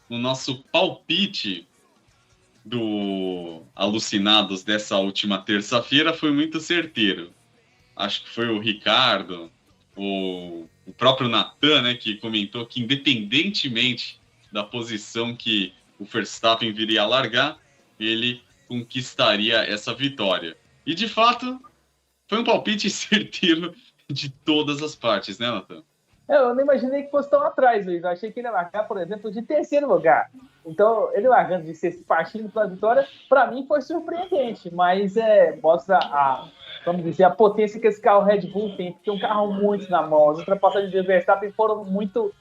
no nosso palpite do Alucinados dessa última terça-feira foi muito certeiro. Acho que foi o Ricardo, o próprio Natan, né, que comentou que independentemente da posição que o Verstappen viria a largar, ele conquistaria essa vitória. E, de fato, foi um palpite certeiro de todas as partes, né, Natan? Eu não imaginei que fosse tão atrás, Luiz. Eu achei que ele ia largar, por exemplo, de terceiro lugar. Então, ele largando de sexto, partindo para a vitória, para mim foi surpreendente, mas mostra vamos dizer, a potência que esse carro Red Bull tem, porque é um carro muito na mão. As ultrapassagens de Verstappen foram muito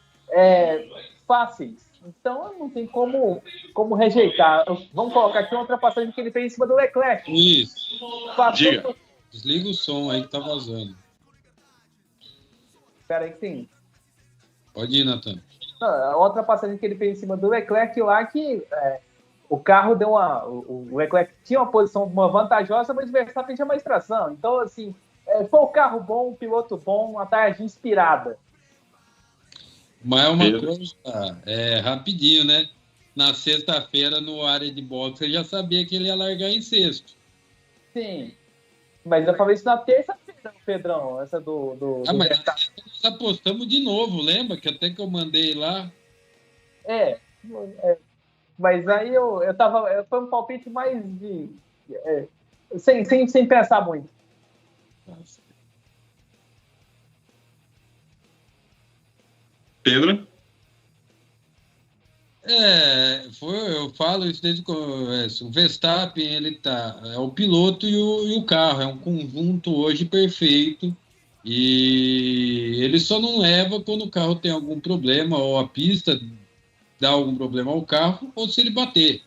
fáceis. Então, não tem como rejeitar. Vamos colocar aqui uma ultrapassagem que ele fez em cima do Leclerc. Luiz, diga. Desliga o som aí que tá vazando. Espera aí que tem. Pode ir, Natan. A outra passagem que ele fez em cima do Leclerc lá, que o carro deu o Leclerc tinha uma posição vantajosa, mas o Verstappen tinha mais tração. Então, assim, foi um carro bom, um piloto bom, uma tarde inspirada. Mas uma coisa, rapidinho, né? Na sexta-feira, no área de boxe, você já sabia que ele ia largar em sexto. Sim. Mas eu falei isso na terça-feira, Pedrão, essa do mas nós apostamos de novo, lembra? Que até que eu mandei lá. Mas aí eu tava. Foi um palpite mais de. Sem pensar muito. Pedro? Eu falo isso desde o Verstappen, ele é o piloto e o carro, é um conjunto hoje perfeito, e ele só não leva quando o carro tem algum problema, ou a pista dá algum problema ao carro, ou se ele bater.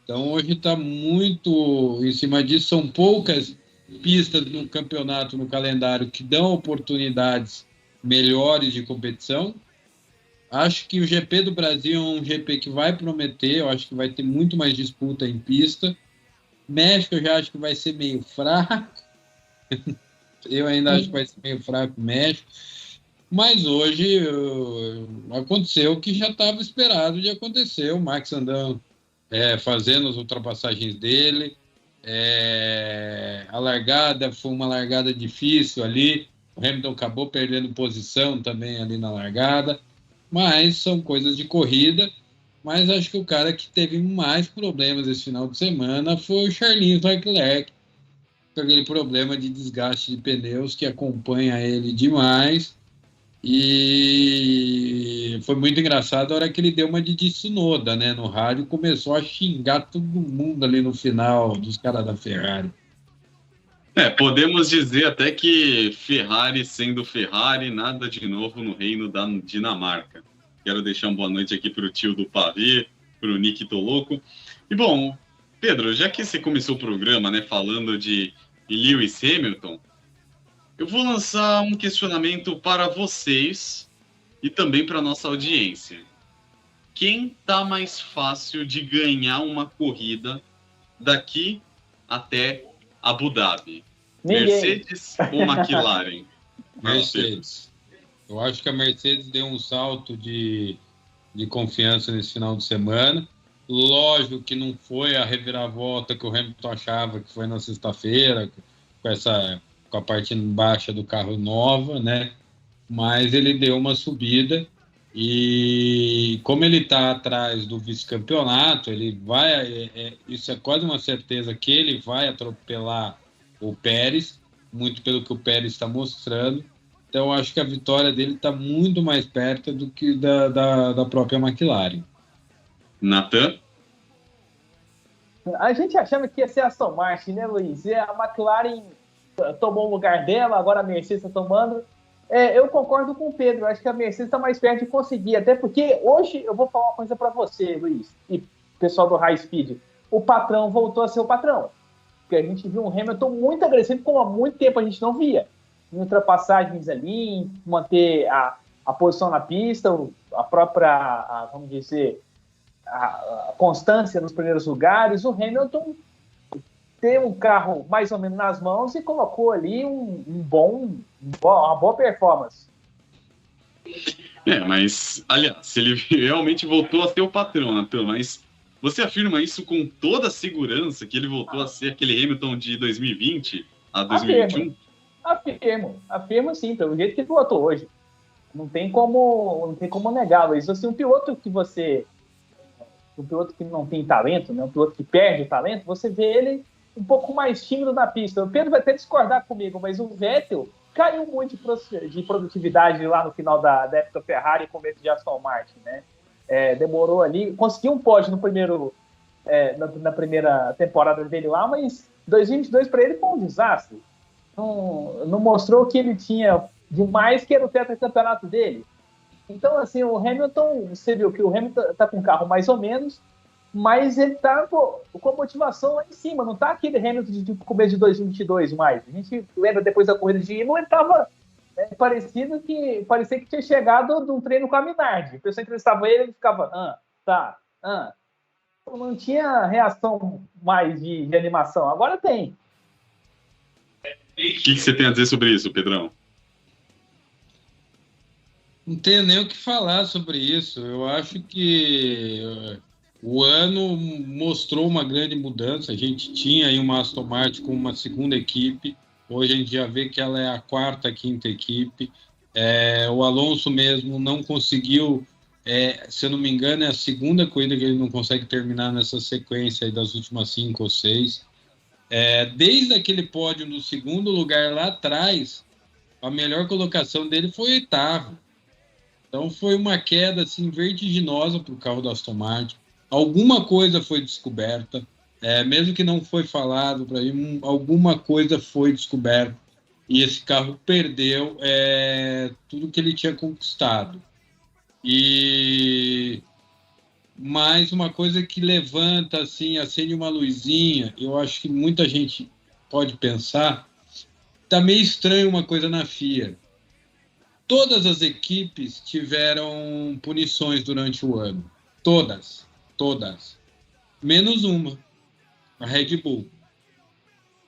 Então hoje está muito em cima disso, são poucas pistas no campeonato, no calendário, que dão oportunidades melhores de competição. Acho que o GP do Brasil é um GP que vai prometer, eu acho que vai ter muito mais disputa em pista. México eu já acho que vai ser meio fraco. Eu ainda acho que vai ser meio fraco o México. Mas hoje aconteceu o que já estava esperado de acontecer. O Max andando fazendo as ultrapassagens dele. A largada foi uma largada difícil ali. O Hamilton acabou perdendo posição também ali na largada. Mas são coisas de corrida. Mas acho que o cara que teve mais problemas esse final de semana foi o Charles Leclerc, com aquele problema de desgaste de pneus que acompanha ele demais. E foi muito engraçado a hora que ele deu uma de Tsunoda, né, no rádio, começou a xingar todo mundo ali no final, dos caras da Ferrari. Podemos dizer até que Ferrari sendo Ferrari, nada de novo no reino da Dinamarca. Quero deixar uma boa noite aqui para o tio do Pavê, para o Nick Toloco. E bom, Pedro, já que você começou o programa, né, falando de Lewis Hamilton, eu vou lançar um questionamento para vocês e também para a nossa audiência. Quem tá mais fácil de ganhar uma corrida daqui até Abu Dhabi? Ninguém. Mercedes ou McLaren? Mercedes. Eu acho que a Mercedes deu um salto de confiança nesse final de semana. Lógico que não foi a reviravolta que o Hamilton achava que foi na sexta-feira, com a parte baixa do carro nova, né? Mas ele deu uma subida e como ele está atrás do vice-campeonato, ele vai, isso é quase uma certeza que ele vai atropelar o Pérez, muito pelo que o Pérez está mostrando. Então, acho que a vitória dele está muito mais perto do que da própria McLaren. Natan? A gente achava que ia ser a Aston Martin, né, Luiz? E a McLaren tomou o lugar dela, agora a Mercedes está tomando. Eu concordo com o Pedro, acho que a Mercedes está mais perto de conseguir, até porque hoje eu vou falar uma coisa para você, Luiz, e pessoal do High Speed. O patrão voltou a ser o patrão. Porque a gente viu um Hamilton muito agressivo, como há muito tempo a gente não via. Em ultrapassagens ali, em manter a posição na pista, a própria, vamos dizer, a constância nos primeiros lugares. O Hamilton ter um carro mais ou menos nas mãos e colocou ali uma boa performance. Mas, aliás, se ele realmente voltou a ser o patrão, Natan, mas você afirma isso com toda a segurança que ele voltou a ser aquele Hamilton de 2020 a 2021? Afirmo sim, pelo jeito que ele votou hoje. Não tem como negá-lo. Isso assim, um piloto que não tem talento, né? Um piloto que perde o talento, você vê ele um pouco mais tímido na pista. O Pedro vai até discordar comigo, mas o Vettel caiu muito de produtividade lá no final da época Ferrari e começo de Aston Martin, né? Demorou ali, conseguiu um pódio na primeira temporada dele lá, mas 2022 para ele foi um desastre. Não mostrou o que ele tinha demais, que era o tetracampeonato dele. Então, assim, o Hamilton, você viu que o Hamilton tá com um carro mais ou menos, mas ele tá com a motivação lá em cima, não tá aquele Hamilton de começo de 2022 mais. A gente lembra depois da corrida de Imola, ele tava parecia que tinha chegado de um treino com a Minardi. A pessoa entrevistava ele ficava, Não tinha reação mais de animação. Agora tem. O que você tem a dizer sobre isso, Pedrão? Não tenho nem o que falar sobre isso. Eu acho que o ano mostrou uma grande mudança. A gente tinha aí uma Aston Martin com uma segunda equipe. Hoje a gente já vê que ela é a quarta, quinta equipe. O Alonso mesmo não conseguiu, se eu não me engano, é a segunda corrida que ele não consegue terminar nessa sequência aí das últimas 5 ou 6. Desde aquele pódio do segundo lugar lá atrás, a melhor colocação dele foi oitavo. Então foi uma queda assim, vertiginosa para o carro da Aston Martin. Alguma coisa foi descoberta, mesmo que não foi falado para mim, alguma coisa foi descoberta. E esse carro perdeu tudo que ele tinha conquistado. E mais uma coisa que levanta, assim, acende uma luzinha, eu acho que muita gente pode pensar, tá meio estranho uma coisa na FIA. Todas as equipes tiveram punições durante o ano. Todas. Menos uma, a Red Bull.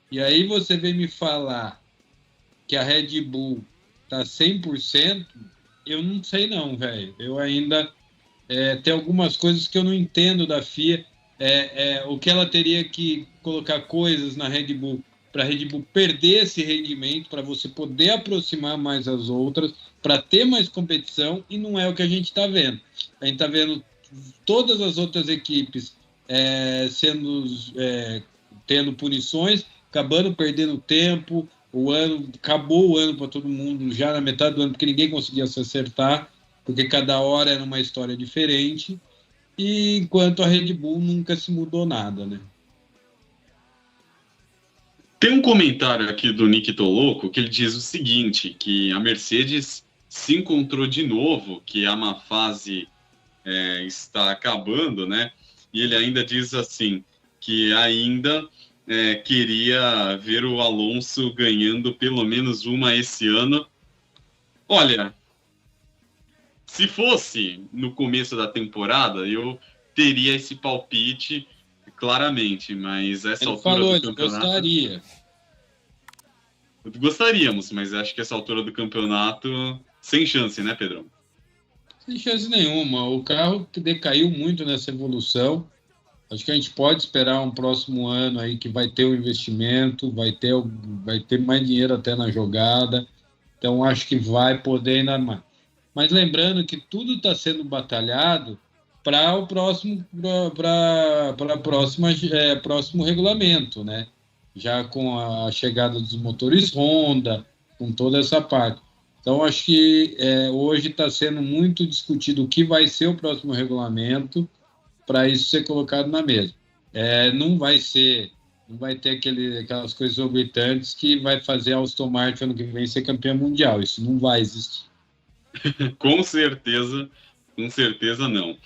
E aí você vem me falar que a Red Bull tá 100%, eu não sei não, velho. Eu ainda tem algumas coisas que eu não entendo da FIA. O que ela teria que colocar coisas na Red Bull para a Red Bull perder esse rendimento, para você poder aproximar mais as outras, para ter mais competição, e não é o que a gente está vendo. A gente está vendo todas as outras equipes tendo punições, acabando perdendo tempo, acabou o ano para todo mundo já na metade do ano, porque ninguém conseguia se acertar, porque cada hora era uma história diferente, e enquanto a Red Bull nunca se mudou nada, né? Tem um comentário aqui do Nick Toloco que ele diz o seguinte, que a Mercedes se encontrou de novo, que a má fase está acabando, né? E ele ainda diz assim, que ainda queria ver o Alonso ganhando pelo menos uma esse ano. Olha, se fosse no começo da temporada, eu teria esse palpite claramente, mas essa ele altura falou, do campeonato... Gostaríamos, mas acho que essa altura do campeonato, sem chance, né, Pedrão? Sem chance nenhuma. O carro decaiu muito nessa evolução. Acho que a gente pode esperar um próximo ano aí que vai ter um investimento, vai ter mais dinheiro até na jogada. Então, acho que vai poder ainda mais. Mas lembrando que tudo está sendo batalhado para o próximo regulamento, né? Já com a chegada dos motores Honda, com toda essa parte. Então, acho que hoje está sendo muito discutido o que vai ser o próximo regulamento para isso ser colocado na mesa. Não vai ter aquelas coisas exorbitantes que vai fazer a Aston Martin ano que vem ser campeã mundial. Isso não vai existir. Com certeza não.